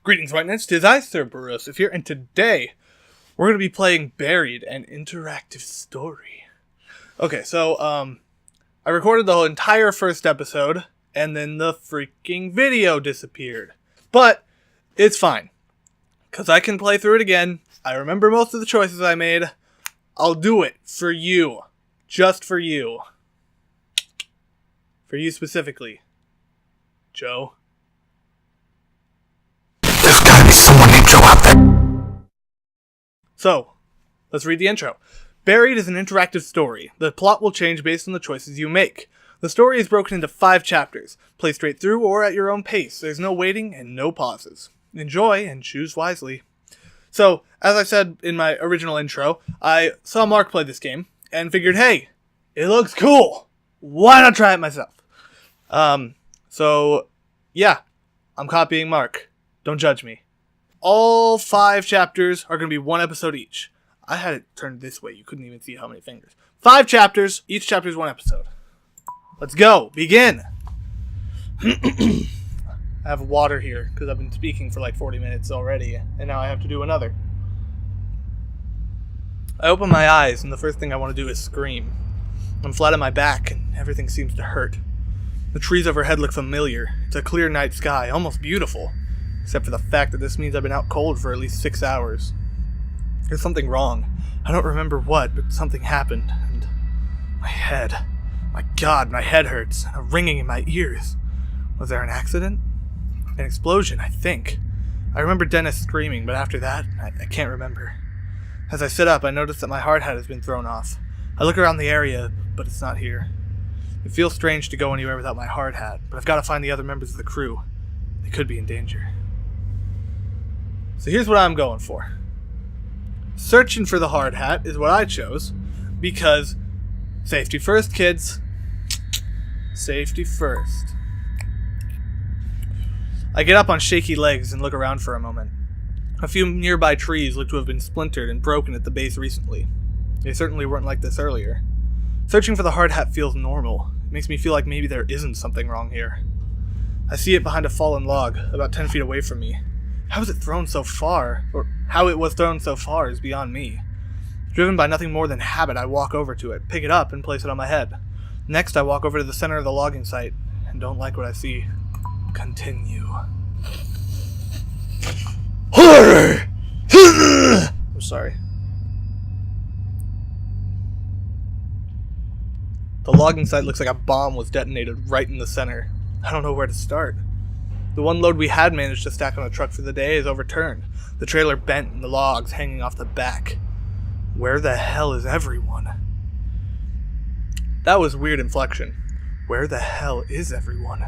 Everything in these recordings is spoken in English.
Greetings, White Knights. 'Tis I, Sir Broseph here, and today we're going to be playing Buried, an interactive story. Okay, so, I recorded the whole entire first episode, and then the freaking video disappeared. But, it's fine, because I can play through it again. I remember most of the choices I made. I'll do it for you. Just for you. For you specifically. Joe. There's gotta be someone named Joe out there. So, let's read the intro. Buried is an interactive story. The plot will change based on the choices you make. The story is broken into 5 chapters. Play straight through or at your own pace. There's no waiting and no pauses. Enjoy and choose wisely. So, as I said in my original intro, I saw Mark play this game and figured, hey, it looks cool. Why not try it myself? So, yeah, I'm copying Mark. Don't judge me. All 5 chapters are going to be 1 episode each. I had it turned this way. You couldn't even see how many fingers. 5 chapters. Each chapter is 1 episode. Let's go. Begin. I have water here because I've been speaking for like 40 minutes already, and now I have to do another. I open my eyes, and the first thing I want to do is scream. I'm flat on my back, and everything seems to hurt. The trees overhead look familiar. It's a clear night sky, almost beautiful. Except for the fact that this means I've been out cold for at least 6 hours. There's something wrong. I don't remember what, but something happened, and my head. My God, my head hurts, and a ringing in my ears. Was there an accident? An explosion, I think. I remember Dennis screaming, but after that, I can't remember. As I sit up, I notice that my hard hat has been thrown off. I look around the area, but it's not here. It feels strange to go anywhere without my hard hat, but I've got to find the other members of the crew. They could be in danger. So here's what I'm going for. Searching for the hard hat is what I chose, because safety first, kids. Safety first. I get up on shaky legs and look around for a moment. A few nearby trees look to have been splintered and broken at the base recently. They certainly weren't like this earlier. Searching for the hard hat feels normal. It makes me feel like maybe there isn't something wrong here. I see it behind a fallen log, about 10 feet away from me. How was it thrown so far? Or how it was thrown so far is beyond me. Driven by nothing more than habit, I walk over to it, pick it up, and place it on my head. Next, I walk over to the center of the logging site, and don't like what I see. Continue. Horror! I'm sorry. The logging site looks like a bomb was detonated right in the center. I don't know where to start. The one load we had managed to stack on a truck for the day is overturned. The trailer bent and the logs hanging off the back. Where the hell is everyone? That was weird inflection. Where the hell is everyone?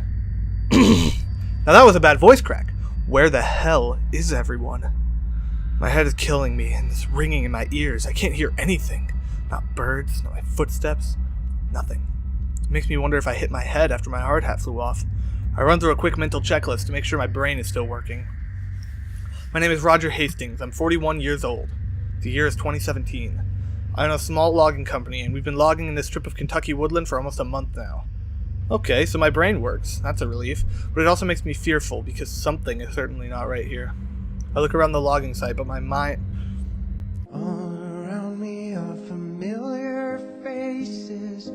Now that was a bad voice crack. Where the hell is everyone? My head is killing me and this ringing in my ears. I can't hear anything. Not birds, not my footsteps. Nothing. It makes me wonder if I hit my head after my hard hat flew off. I run through a quick mental checklist to make sure my brain is still working. My name is Roger Hastings. I'm 41 years old. The year is 2017. I own a small logging company, and we've been logging in this strip of Kentucky woodland for almost a month now. Okay, so my brain works. That's a relief. But it also makes me fearful, because something is certainly not right here. I look around the logging site, but my mind... All around me are familiar faces.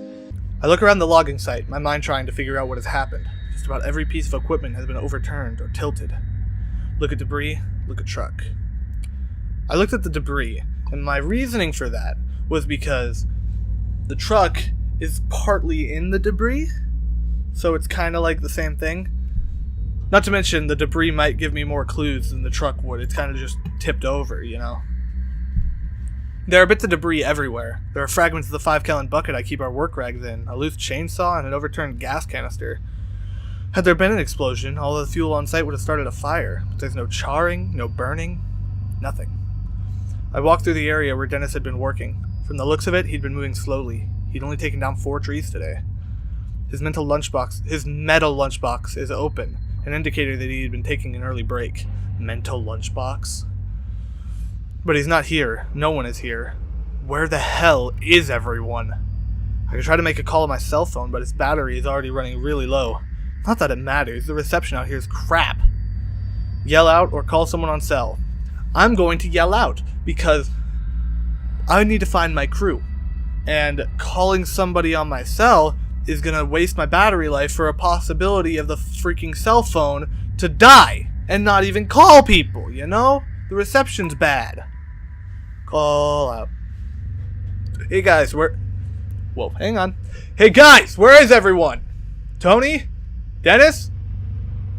I look around the logging site, my mind trying to figure out what has happened. Just about every piece of equipment has been overturned or tilted. Look at debris, look at truck. I looked at the debris, and my reasoning for that was because the truck is partly in the debris, so it's kind of like the same thing. Not to mention, the debris might give me more clues than the truck would. It's kind of just tipped over, you know. There are bits of debris everywhere. There are fragments of the 5-gallon bucket I keep our work rags in, a loose chainsaw, and an overturned gas canister. Had there been an explosion, all of the fuel on site would have started a fire, but there's no charring, no burning, nothing. I walked through the area where Dennis had been working. From the looks of it, he'd been moving slowly. He'd only taken down 4 trees today. His metal lunchbox is open, an indicator that he had been taking an early break. Mental lunchbox? But he's not here. No one is here. Where the hell is everyone? I could try to make a call on my cell phone, but its battery is already running really low. Not that it matters. The reception out here is crap. Yell out or call someone on cell. I'm going to yell out because I need to find my crew. And calling somebody on my cell is going to waste my battery life for a possibility of the freaking cell phone to die and not even call people, you know? The reception's bad. Call out. Hey guys, Whoa, hang on. Hey guys, where is everyone? Tony? Dennis?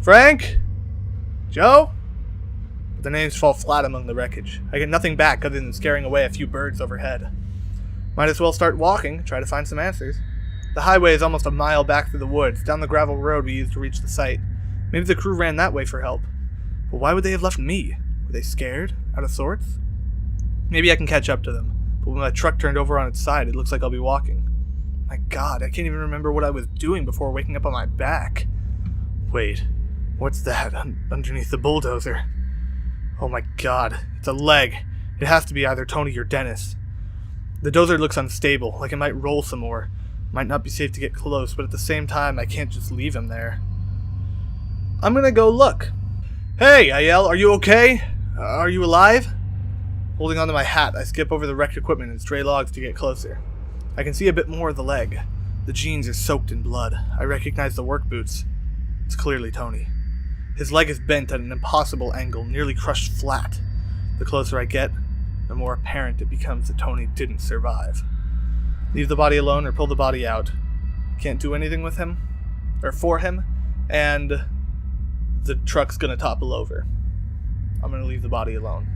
Frank? Joe? But the names fall flat among the wreckage. I get nothing back other than scaring away a few birds overhead. Might as well start walking, try to find some answers. The highway is almost a mile back through the woods, down the gravel road we used to reach the site. Maybe the crew ran that way for help. But why would they have left me? Were they scared? Out of sorts? Maybe I can catch up to them. But when my truck turned over on its side, it looks like I'll be walking. My God, I can't even remember what I was doing before waking up on my back. Wait, what's that underneath the bulldozer? Oh my God, it's a leg. It has to be either Tony or Dennis. The dozer looks unstable, like it might roll some more. Might not be safe to get close, but at the same time, I can't just leave him there. I'm gonna go look. Hey, I yell, are you okay? Are you alive? Holding onto my hat, I skip over the wrecked equipment and stray logs to get closer. I can see a bit more of the leg. The jeans are soaked in blood. I recognize the work boots. It's clearly Tony. His leg is bent at an impossible angle, nearly crushed flat. The closer I get, the more apparent it becomes that Tony didn't survive. Leave the body alone or pull the body out. Can't do anything with him, or for him, and the truck's gonna topple over. I'm gonna leave the body alone.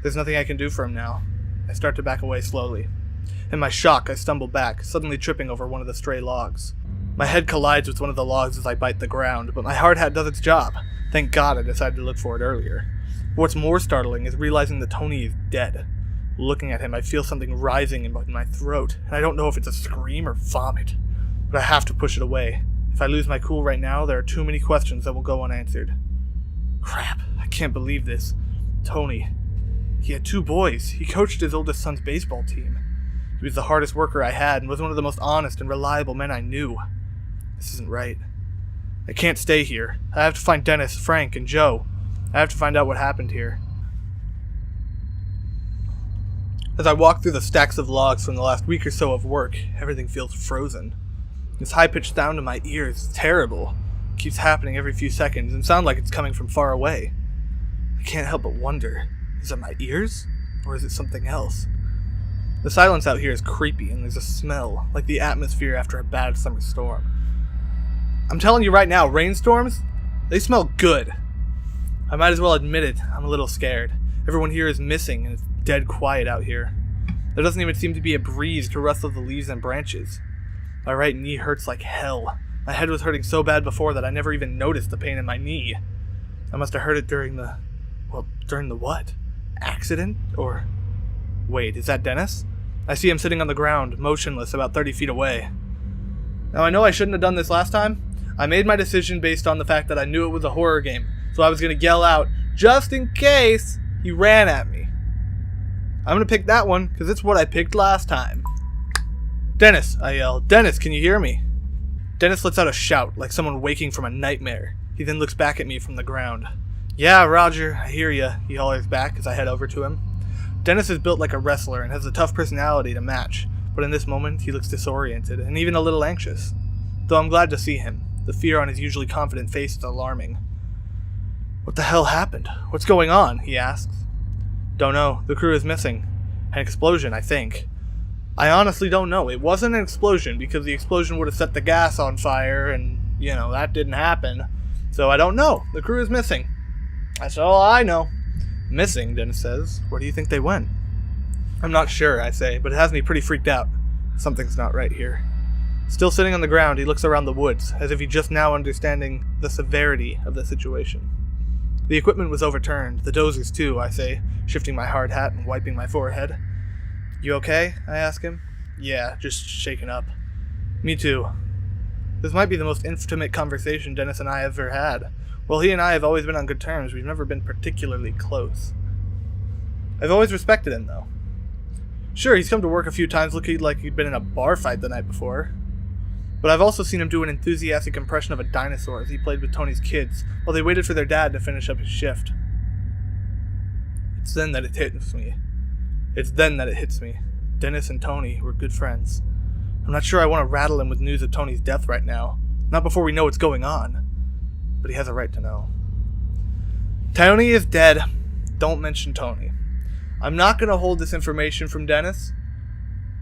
There's nothing I can do for him now. I start to back away slowly. In my shock, I stumble back, suddenly tripping over one of the stray logs. My head collides with one of the logs as I bite the ground, but my hard hat does its job. Thank God I decided to look for it earlier. But what's more startling is realizing that Tony is dead. Looking at him, I feel something rising in my throat, and I don't know if it's a scream or vomit. But I have to push it away. If I lose my cool right now, there are too many questions that will go unanswered. Crap, I can't believe this. Tony. He had 2 boys. He coached his oldest son's baseball team. He was the hardest worker I had and was one of the most honest and reliable men I knew. This isn't right. I can't stay here. I have to find Dennis, Frank, and Joe. I have to find out what happened here. As I walk through the stacks of logs from the last week or so of work, everything feels frozen. This high-pitched sound in my ears is terrible. It keeps happening every few seconds and sounds like it's coming from far away. I can't help but wonder, is it my ears? Or is it something else? The silence out here is creepy and there's a smell, like the atmosphere after a bad summer storm. I'm telling you right now, rainstorms, they smell good. I might as well admit it, I'm a little scared. Everyone here is missing and it's dead quiet out here. There doesn't even seem to be a breeze to rustle the leaves and branches. My right knee hurts like hell. My head was hurting so bad before that I never even noticed the pain in my knee. I must have heard it during the what? Accident? Or... Wait, is that Dennis? I see him sitting on the ground, motionless, about 30 feet away. Now I know I shouldn't have done this last time. I made my decision based on the fact that I knew it was a horror game, so I was going to yell out, just in case he ran at me. I'm going to pick that one, because it's what I picked last time. Dennis, I yell. Dennis, can you hear me? Dennis lets out a shout, like someone waking from a nightmare. He then looks back at me from the ground. Yeah, Roger, I hear ya, he hollers back as I head over to him. Dennis is built like a wrestler and has a tough personality to match, but in this moment he looks disoriented and even a little anxious. Though I'm glad to see him. The fear on his usually confident face is alarming. What the hell happened? What's going on? He asks. Don't know. The crew is missing. An explosion, I think. I honestly don't know. It wasn't an explosion because the explosion would have set the gas on fire and, that didn't happen. So I don't know. The crew is missing. That's all I know. Missing, Dennis says. Where do you think they went? I'm not sure, I say, but it has me pretty freaked out. Something's not right here. Still sitting on the ground, he looks around the woods, as if he just now understanding the severity of the situation. The equipment was overturned, the dozers too, I say, shifting my hard hat and wiping my forehead. You okay? I ask him. Yeah, just shaken up. Me too. This might be the most intimate conversation Dennis and I have ever had. While he and I have always been on good terms, we've never been particularly close. I've always respected him, though. Sure, he's come to work a few times looking like he'd been in a bar fight the night before. But I've also seen him do an enthusiastic impression of a dinosaur as he played with Tony's kids while they waited for their dad to finish up his shift. It's then that it hits me. Dennis and Tony were good friends. I'm not sure I want to rattle him with news of Tony's death right now. Not before we know what's going on. But he has a right to know. Tony is dead. Don't mention Tony. I'm not going to hold this information from Dennis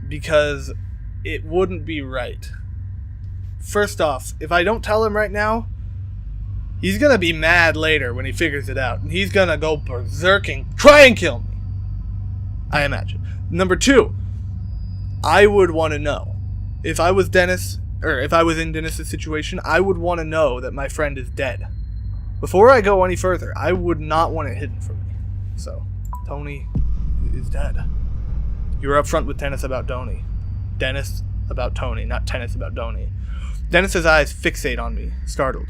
because it wouldn't be right. First off, if I don't tell him right now, he's going to be mad later when he figures it out. And he's going to go berserk and try and kill me. I imagine. Number 2, I would want to know. If I was Dennis, or if I was in Dennis's situation, I would want to know that my friend is dead. Before I go any further, I would not want it hidden from me. So, Tony is dead. You were upfront with Dennis about Tony. Dennis about Tony, not Tennis about Tony. Dennis's eyes fixate on me, startled.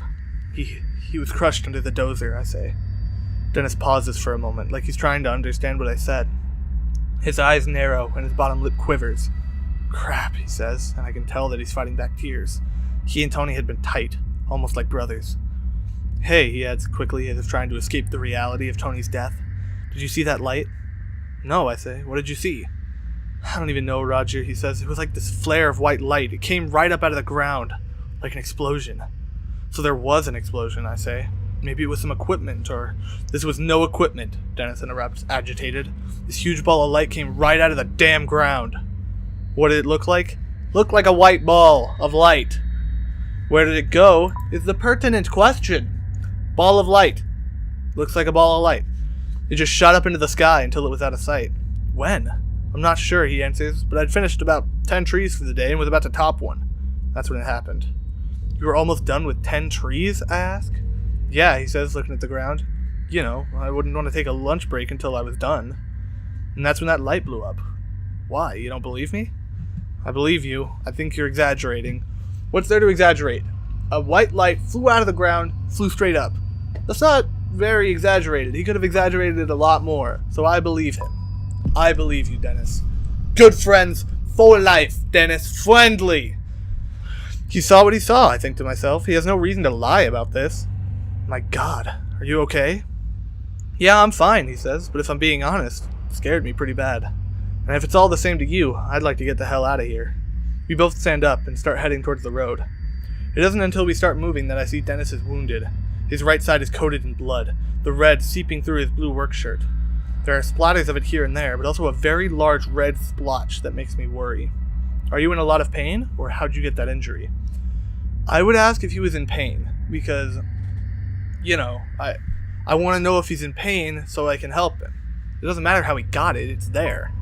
He was crushed under the dozer, I say. Dennis pauses for a moment, like he's trying to understand what I said. His eyes narrow and his bottom lip quivers. Crap, he says, and I can tell that he's fighting back tears. He and Tony had been tight, almost like brothers. Hey, he adds quickly as if trying to escape the reality of Tony's death. Did you see that light? No, I say. What did you see? I don't even know, Roger, he says. It was like this flare of white light. It came right up out of the ground, like an explosion. So there was an explosion, I say. Maybe it was some equipment, or... This was no equipment, Dennis interrupts, agitated. This huge ball of light came right out of the damn ground. What did it look like? Looked like a white ball of light. Where did it go is the pertinent question. Ball of light. Looks like a ball of light. It just shot up into the sky until it was out of sight. When? I'm not sure, he answers, but I'd finished about 10 trees for the day and was about to top one. That's when it happened. You were almost done with 10 trees, I ask? Yeah, he says, looking at the ground. You know, I wouldn't want to take a lunch break until I was done. And that's when that light blew up. Why, you don't believe me? I believe you. I think you're exaggerating. What's there to exaggerate? A white light flew out of the ground, flew straight up. That's not very exaggerated. He could have exaggerated it a lot more. So I believe him. I believe you, Dennis. Good friends for life, Dennis. Friendly. He saw what he saw, I think to myself. He has no reason to lie about this. My God, are you okay? Yeah, I'm fine, he says, but if I'm being honest, it scared me pretty bad. And if it's all the same to you, I'd like to get the hell out of here. We both stand up and start heading towards the road. It isn't until we start moving that I see Dennis is wounded. His right side is coated in blood, the red seeping through his blue work shirt. There are splatters of it here and there, but also a very large red splotch that makes me worry. Are you in a lot of pain, or how'd you get that injury? I would ask if he was in pain, because, you know, I want to know if he's in pain so I can help him. It doesn't matter how he got it, it's there.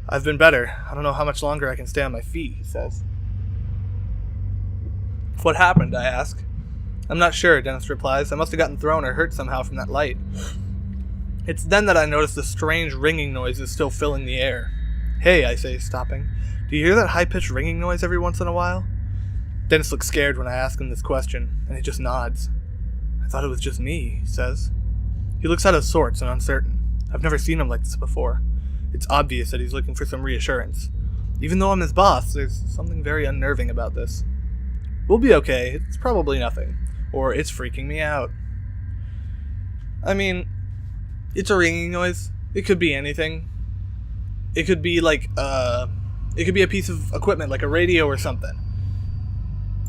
I've been better. I don't know how much longer I can stay on my feet, he says. What happened, I ask. I'm not sure, Dennis replies. I must have gotten thrown or hurt somehow from that light. It's then that I notice the strange ringing noise is still filling the air. Hey, I say, stopping. Do you hear that high-pitched ringing noise every once in a while? Dennis looks scared when I ask him this question, and he just nods. I thought it was just me, he says. He looks out of sorts and uncertain. I've never seen him like this before. It's obvious that he's looking for some reassurance. Even though I'm his boss, there's something very unnerving about this. We'll be okay. It's probably nothing. Or it's freaking me out. I mean, it's a ringing noise. It could be anything. It could be like, it could be a piece of equipment like a radio or something.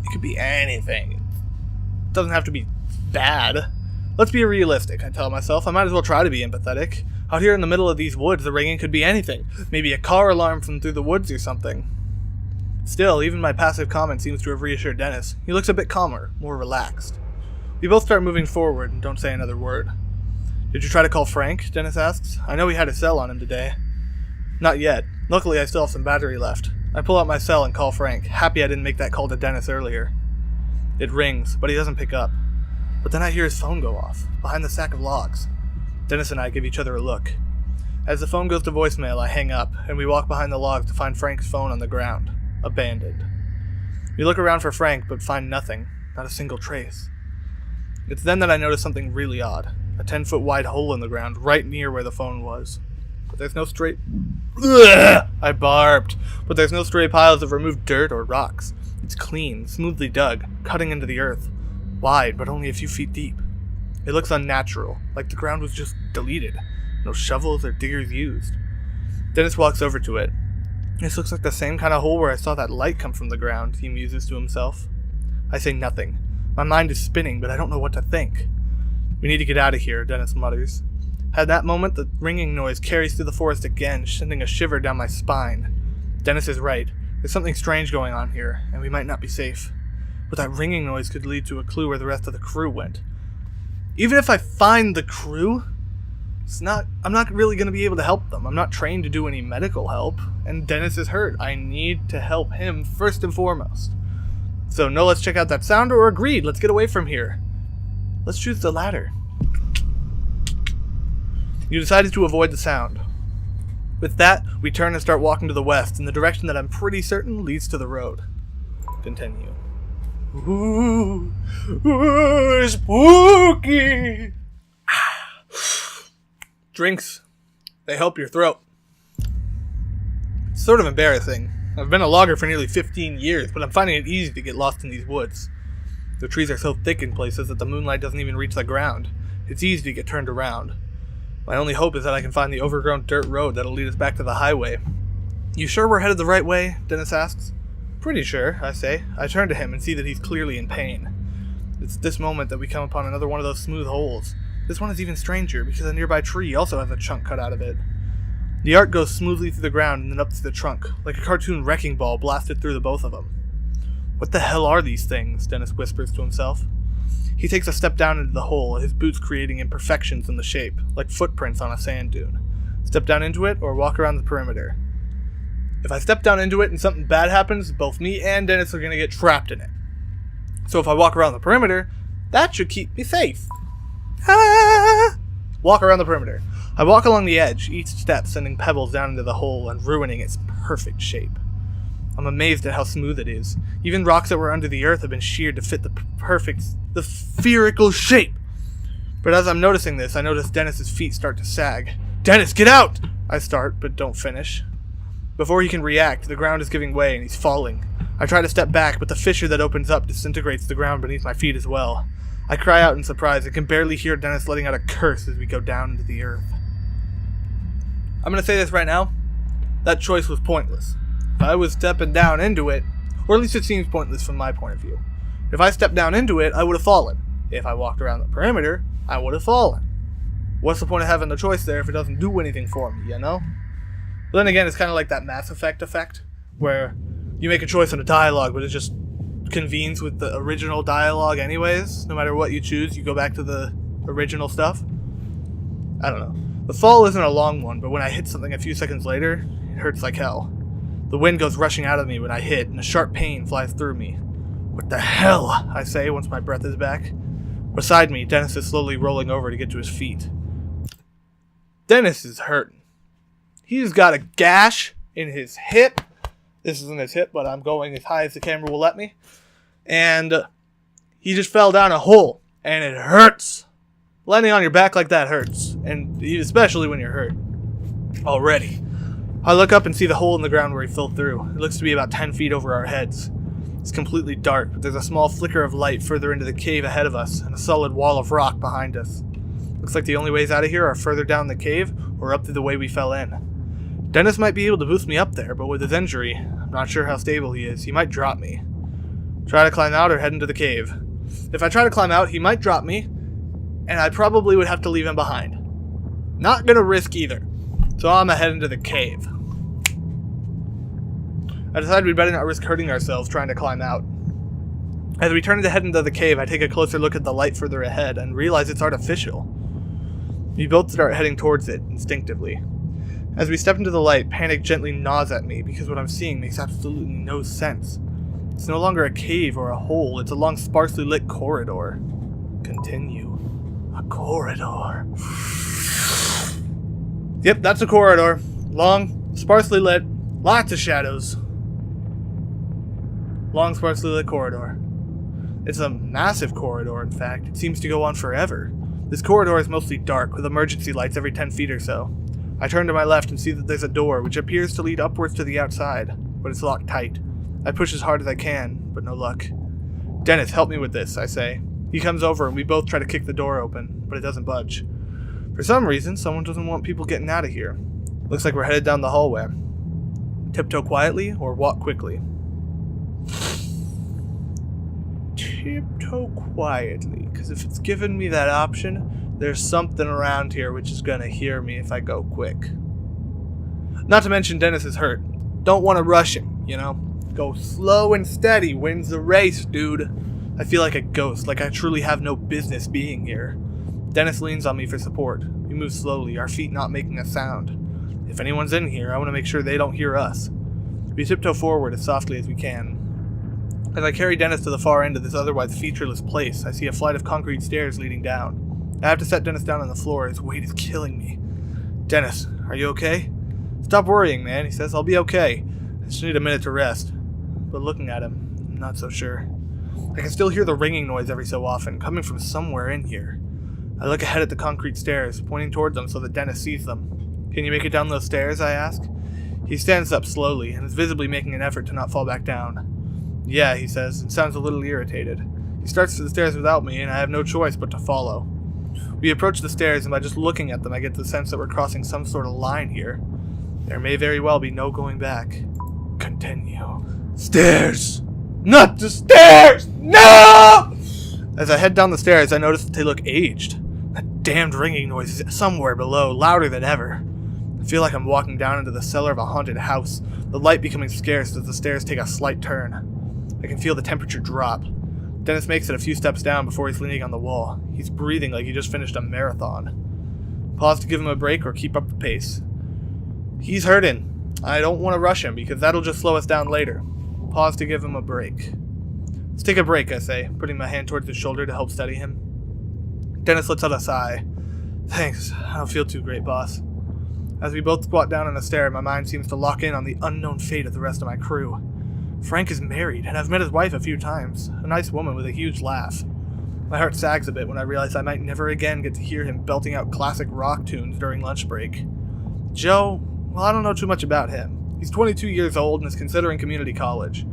It could be anything. It doesn't have to be bad. Let's be realistic, I tell myself. I might as well try to be empathetic. Out here in the middle of these woods, the ringing could be anything. Maybe a car alarm from through the woods or something. Still, even my passive comment seems to have reassured Dennis. He looks a bit calmer, more relaxed. We both start moving forward and don't say another word. Did you try to call Frank? Dennis asks. I know he had a cell on him today. Not yet. Luckily, I still have some battery left. I pull out my cell and call Frank, happy I didn't make that call to Dennis earlier. It rings, but he doesn't pick up. But then I hear his phone go off, behind the stack of logs. Dennis and I give each other a look. As the phone goes to voicemail, I hang up, and we walk behind the logs to find Frank's phone on the ground, abandoned. We look around for Frank, but find nothing, not a single trace. It's then that I notice something really odd, a 10-foot wide hole in the ground right near where the phone was. but there's no stray... Ugh! I barked. But there's no stray piles of removed dirt or rocks. It's clean, smoothly dug, cutting into the earth. Wide, but only a few feet deep. It looks unnatural, like the ground was just deleted. No shovels or diggers used. Dennis walks over to it. This looks like the same kind of hole where I saw that light come from the ground, he muses to himself. I say nothing. My mind is spinning, but I don't know what to think. We need to get out of here, Dennis mutters. At that moment, the ringing noise carries through the forest again, sending a shiver down my spine. Dennis is right. There's something strange going on here, and we might not be safe. But that ringing noise could lead to a clue where the rest of the crew went. Even if I find the crew, I'm not really going to be able to help them. I'm not trained to do any medical help, and Dennis is hurt. I need to help him first and foremost. So no, let's check out that sound, or agreed, let's get away from here. Let's choose the latter. You decided to avoid the sound. With that, we turn and start walking to the west, in the direction that I'm pretty certain leads to the road. Continue. Ooh, spooky! Drinks. They help your throat. It's sort of embarrassing. I've been a logger for nearly 15 years, but I'm finding it easy to get lost in these woods. The trees are so thick in places that the moonlight doesn't even reach the ground. It's easy to get turned around. My only hope is that I can find the overgrown dirt road that'll lead us back to the highway. You sure we're headed the right way? Dennis asks. Pretty sure, I say. I turn to him and see that he's clearly in pain. It's at this moment that we come upon another one of those smooth holes. This one is even stranger because a nearby tree also has a chunk cut out of it. The arc goes smoothly through the ground and then up to the trunk, like a cartoon wrecking ball blasted through the both of them. What the hell are these things? Dennis whispers to himself. He takes a step down into the hole, his boots creating imperfections in the shape, like footprints on a sand dune. Step down into it or walk around the perimeter. If I step down into it and something bad happens, both me and Dennis are going to get trapped in it. So if I walk around the perimeter, that should keep me safe. Ah! Walk around the perimeter. I walk along the edge, each step sending pebbles down into the hole and ruining its perfect shape. I'm amazed at how smooth it is. Even rocks that were under the earth have been sheared to fit the spherical shape. But as I'm noticing this, I notice Dennis's feet start to sag. Dennis, get out! I start, but don't finish. Before he can react, the ground is giving way and he's falling. I try to step back, but the fissure that opens up disintegrates the ground beneath my feet as well. I cry out in surprise and can barely hear Dennis letting out a curse as we go down into the earth. I'm going to say this right now. That choice was pointless. If I was stepping down into it, or at least it seems pointless from my point of view. If I stepped down into it, I would have fallen. If I walked around the perimeter, I would have fallen. What's the point of having the choice there if it doesn't do anything for me, you know? But then again, it's kind of like that Mass Effect effect, where you make a choice in a dialogue, but it just convenes with the original dialogue anyways. No matter what you choose, you go back to the original stuff. I don't know. The fall isn't a long one, but when I hit something a few seconds later, it hurts like hell. The wind goes rushing out of me when I hit, and a sharp pain flies through me. What the hell? I say once my breath is back. Beside me, Dennis is slowly rolling over to get to his feet. Dennis is hurting. He's got a gash in his hip. This isn't his hip, but I'm going as high as the camera will let me. And he just fell down a hole, and it hurts. Landing on your back like that hurts, and especially when you're hurt. Already. I look up and see the hole in the ground where he fell through. It looks to be about 10 feet over our heads. It's completely dark, but there's a small flicker of light further into the cave ahead of us, and a solid wall of rock behind us. Looks like the only ways out of here are further down the cave, or up through the way we fell in. Dennis might be able to boost me up there, but with his injury, I'm not sure how stable he is. He might drop me. Try to climb out or head into the cave. If I try to climb out, he might drop me, and I probably would have to leave him behind. Not gonna risk either. So I'm gonna head into the cave. I decide we'd better not risk hurting ourselves trying to climb out. As we turn to head into the cave, I take a closer look at the light further ahead and realize it's artificial. We both start heading towards it, instinctively. As we step into the light, panic gently gnaws at me because what I'm seeing makes absolutely no sense. It's no longer a cave or a hole, it's a long, sparsely lit corridor. Continue. A corridor. Yep, that's a corridor. Long, sparsely lit, lots of shadows. Long, sparsely lit corridor. It's a massive corridor, in fact. It seems to go on forever. This corridor is mostly dark, with emergency lights every 10 feet or so. I turn to my left and see that there's a door which appears to lead upwards to the outside, but it's locked tight. I push as hard as I can, but no luck. Dennis, help me with this, I say. He comes over and we both try to kick the door open, but it doesn't budge. For some reason, someone doesn't want people getting out of here. Looks like we're headed down the hallway. Tiptoe quietly or walk quickly? Tiptoe quietly, because if it's given me that option, there's something around here which is gonna hear me if I go quick. Not to mention Dennis is hurt. Don't want to rush him, you know? Go slow and steady wins the race, dude. I feel like a ghost, like I truly have no business being here. Dennis leans on me for support. We move slowly, our feet not making a sound. If anyone's in here, I want to make sure they don't hear us. We tiptoe forward as softly as we can. As I carry Dennis to the far end of this otherwise featureless place, I see a flight of concrete stairs leading down. I have to set Dennis down on the floor, his weight is killing me. Dennis, are you okay? Stop worrying, man, he says. I'll be okay. I just need a minute to rest. But looking at him, I'm not so sure. I can still hear the ringing noise every so often, coming from somewhere in here. I look ahead at the concrete stairs, pointing towards them so that Dennis sees them. Can you make it down those stairs, I ask? He stands up slowly, and is visibly making an effort to not fall back down. Yeah, he says, and sounds a little irritated. He starts to the stairs without me, and I have no choice but to follow. We approach the stairs, and by just looking at them, I get the sense that we're crossing some sort of line here. There may very well be no going back. Continue. Stairs! Not the stairs! No! As I head down the stairs, I notice that they look aged. That damned ringing noise is somewhere below, louder than ever. I feel like I'm walking down into the cellar of a haunted house, the light becoming scarce as the stairs take a slight turn. I can feel the temperature drop. Dennis makes it a few steps down before he's leaning on the wall. He's breathing like he just finished a marathon. Pause to give him a break or keep up the pace. He's hurting. I don't want to rush him because that'll just slow us down later. Pause to give him a break. Let's take a break, I say, putting my hand towards his shoulder to help steady him. Dennis lets out a sigh. Thanks. I don't feel too great, boss. As we both squat down on a stair, my mind seems to lock in on the unknown fate of the rest of my crew. Frank is married, and I've met his wife a few times. A nice woman with a huge laugh. My heart sags a bit when I realize I might never again get to hear him belting out classic rock tunes during lunch break. Joe, well, I don't know too much about him. He's 22 years old and is considering community college.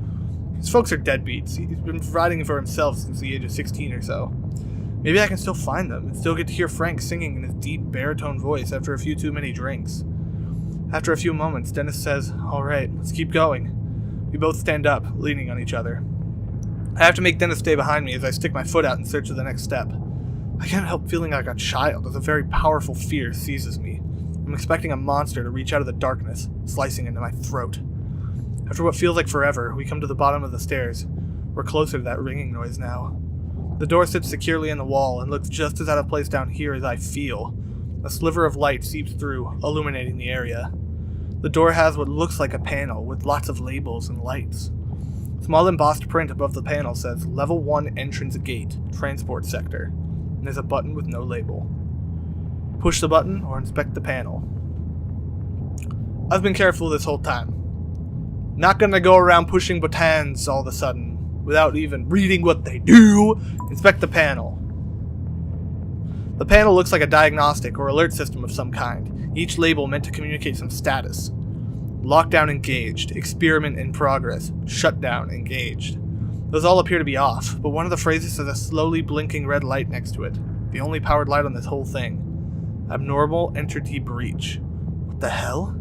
His folks are deadbeats. He's been providing for himself since the age of 16 or so. Maybe I can still find them and still get to hear Frank singing in his deep baritone voice after a few too many drinks. After a few moments, Dennis says, "All right, let's keep going." We both stand up, leaning on each other. I have to make Dennis stay behind me as I stick my foot out in search of the next step. I can't help feeling like a child as a very powerful fear seizes me. I'm expecting a monster to reach out of the darkness, slicing into my throat. After what feels like forever, we come to the bottom of the stairs. We're closer to that ringing noise now. The door sits securely in the wall and looks just as out of place down here as I feel. A sliver of light seeps through, illuminating the area. The door has what looks like a panel with lots of labels and lights. Small embossed print above the panel says Level 1 Entrance Gate, Transport Sector, and there's a button with no label. Push the button or inspect the panel. I've been careful this whole time. Not gonna go around pushing buttons all of a sudden without even reading what they do. Inspect the panel. The panel looks like a diagnostic or alert system of some kind, each label meant to communicate some status. Lockdown engaged, experiment in progress, shutdown engaged. Those all appear to be off, but one of the phrases has a slowly blinking red light next to it, the only powered light on this whole thing. Abnormal entity breach. What the hell?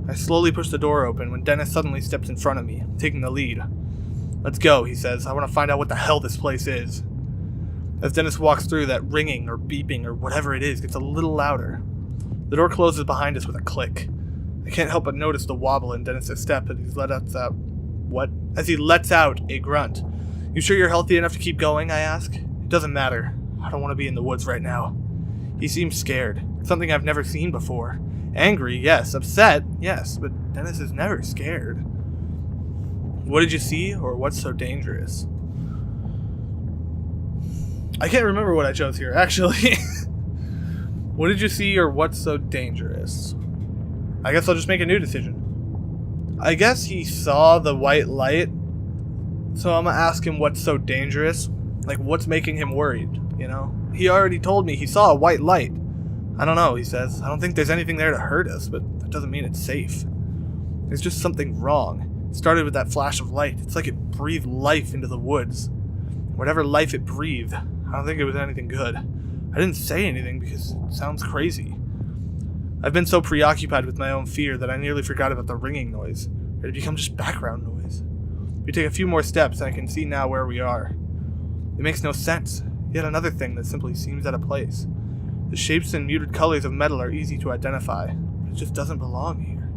I slowly push the door open when Dennis suddenly steps in front of me, taking the lead. Let's go, he says. I want to find out what the hell this place is. As Dennis walks through, that ringing or beeping or whatever it is gets a little louder. The door closes behind us with a click. I can't help but notice the wobble in Dennis' step as he lets out a grunt. You sure you're healthy enough to keep going, I ask? It doesn't matter. I don't want to be in the woods right now. He seems scared. Something I've never seen before. Angry, yes. Upset, yes. But Dennis is never scared. What did you see, or what's so dangerous? I can't remember what I chose here, actually. What did you see, or what's so dangerous? I guess I'll just make a new decision. I guess he saw the white light, so I'm gonna ask him what's so dangerous. Like, what's making him worried, you know? He already told me he saw a white light. I don't know, he says. I don't think there's anything there to hurt us, but that doesn't mean it's safe. There's just something wrong. It started with that flash of light. It's like it breathed life into the woods. Whatever life it breathed, I don't think it was anything good. I didn't say anything because it sounds crazy. I've been so preoccupied with my own fear that I nearly forgot about the ringing noise. It had become just background noise. We take a few more steps and I can see now where we are. It makes no sense. Yet another thing that simply seems out of place. The shapes and muted colors of metal are easy to identify. It just doesn't belong here.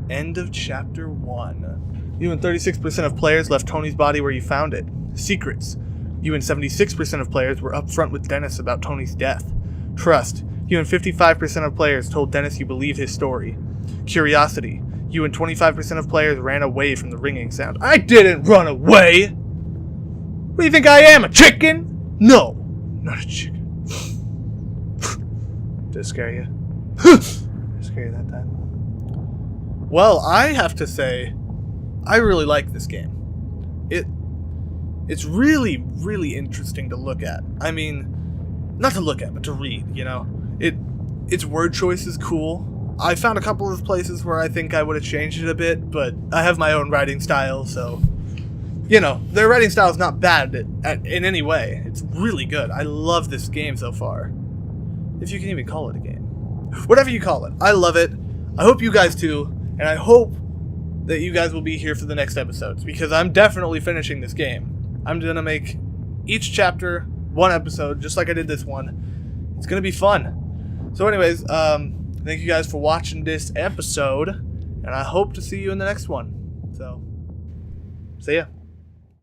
End of chapter 1. You and 36% of players left Tony's body where you found it. Secrets. You and 76% of players were upfront with Dennis about Tony's death. Trust. You and 55% of players told Dennis you believed his story. Curiosity. You and 25% of players ran away from the ringing sound. I didn't run away! What do you think I am, a chicken? No, not a chicken. Did it scare you? Did it scare you that time? Well, I have to say, I really like this game. It's really, really interesting to look at. I mean, not to look at, but to read, you know? Its word choice is cool. I found a couple of places where I think I would have changed it a bit, but I have my own writing style, so... You know, their writing style is not bad in any way. It's really good. I love this game so far. If you can even call it a game. Whatever you call it. I love it. I hope you guys do, and I hope that you guys will be here for the next episodes, because I'm definitely finishing this game. I'm going to make each chapter one episode, just like I did this one. It's going to be fun. So anyways, thank you guys for watching this episode, and I hope to see you in the next one. So, see ya.